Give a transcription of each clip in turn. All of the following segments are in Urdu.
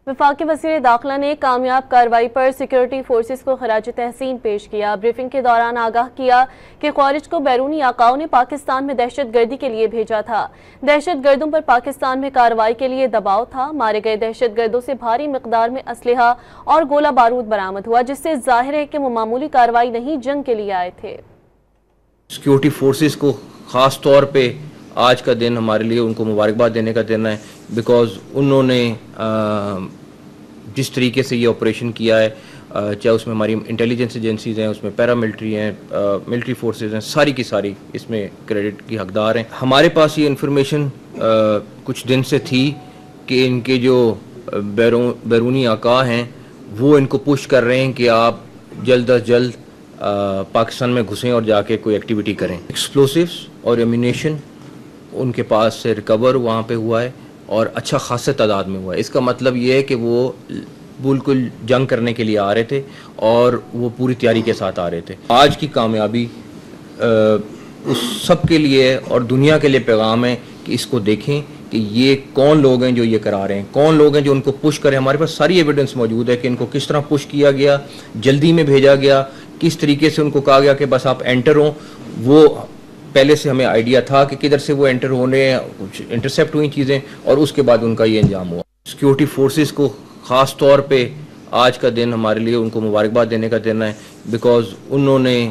وفاقی وزیر داخلہ نے کامیاب کارروائی پر سیکورٹی فورسز کو خراج تحسین پیش کیا۔ بریفنگ کے دوران آگاہ کیا کہ خوارج کو بیرونی آقاؤں نے پاکستان میں دہشت گردی کے لیے بھیجا تھا۔ دہشت گردوں پر پاکستان میں کارروائی کے لیے دباؤ تھا۔ مارے گئے دہشت گردوں سے بھاری مقدار میں اسلحہ اور گولہ بارود برآمد ہوا، جس سے ظاہر ہے کہ وہ معمولی کارروائی نہیں، جنگ کے لیے آئے تھے۔ سیکورٹی فورسز کو خاص طور پہ آج کا دن ہمارے لیے ان کو مبارکباد دینے کا دن ہے، بیکاز انہوں نے جس طریقے سے یہ آپریشن کیا ہے، چاہے اس میں ہماری انٹیلیجنس ایجنسیز ہیں، اس میں پیراملٹری ہیں، ملٹری فورسز ہیں، ساری کی ساری اس میں کریڈٹ کی حقدار ہیں۔ ہمارے پاس یہ انفارمیشن کچھ دن سے تھی کہ ان کے جو بیرونی آقا ہیں وہ ان کو پش کر رہے ہیں کہ آپ جلد از جلد پاکستان میں گھسیں اور جا کے کوئی ایکٹیویٹی کریں۔ ایکسپلوسیوز اور ایمونیشن ان کے پاس سے ریکور وہاں پہ ہوا ہے اور اچھا خاصے تعداد میں ہوا ہے۔ اس کا مطلب یہ ہے کہ وہ بالکل جنگ کرنے کے لیے آ رہے تھے اور وہ پوری تیاری کے ساتھ آ رہے تھے۔ آج کی کامیابی اس سب کے لیے اور دنیا کے لیے پیغام ہے کہ اس کو دیکھیں کہ یہ کون لوگ ہیں جو یہ کرا رہے ہیں، کون لوگ ہیں جو ان کو پش کریں۔ ہمارے پاس ساری ایویڈنس موجود ہے کہ ان کو کس طرح پش کیا گیا، جلدی میں بھیجا گیا، کس طریقے سے ان کو کہا گیا کہ بس آپ انٹر ہوں۔ وہ پہلے سے ہمیں آئیڈیا تھا کہ کدھر سے وہ انٹر ہونے، کچھ انٹرسیپٹ ہوئی چیزیں، اور اس کے بعد ان کا یہ انجام ہوا۔ سیکورٹی فورسز کو خاص طور پہ آج کا دن ہمارے لیے ان کو مبارکباد دینے کا دن ہے، بیکاز انہوں نے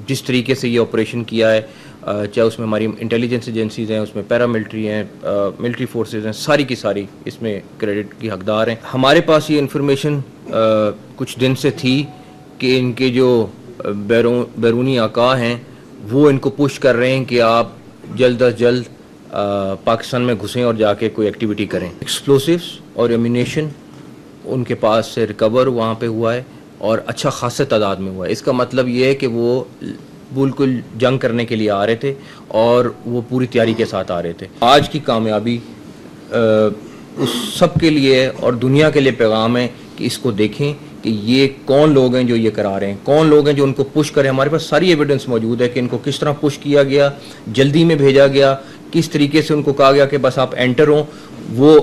جس طریقے سے یہ آپریشن کیا ہے، چاہے اس میں ہماری انٹیلیجنس ایجنسیز ہیں، اس میں پیراملٹری ہیں، ملٹری فورسز ہیں، ساری کی ساری اس میں کریڈٹ کی حقدار ہیں۔ ہمارے پاس یہ انفارمیشن کچھ دن سے تھی کہ ان کے جو بیرونی آقا ہیں وہ ان کو پش کر رہے ہیں کہ آپ جلد از جلد پاکستان میں گھسیں اور جا کے کوئی ایکٹیویٹی کریں۔ ایکسپلوسیوز اور ایمونیشن ان کے پاس سے ریکور وہاں پہ ہوا ہے اور اچھا خاصے تعداد میں ہوا ہے۔ اس کا مطلب یہ ہے کہ وہ بالکل جنگ کرنے کے لیے آ رہے تھے اور وہ پوری تیاری کے ساتھ آ رہے تھے۔ آج کی کامیابی اس سب کے لیے اور دنیا کے لیے پیغام ہے کہ اس کو دیکھیں کہ یہ کون لوگ ہیں جو یہ کرا رہے ہیں، کون لوگ ہیں جو ان کو پش کریں۔ ہمارے پاس ساری ایویڈنس موجود ہے کہ ان کو کس طرح پش کیا گیا، جلدی میں بھیجا گیا، کس طریقے سے ان کو کہا گیا کہ بس آپ انٹر ہوں۔ وہ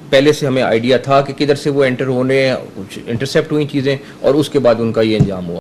پہلے سے ہمیں آئیڈیا تھا کہ کدھر سے وہ انٹر ہونے، کچھ انٹرسیپٹ ہوئی چیزیں، اور اس کے بعد ان کا یہ انجام ہوا۔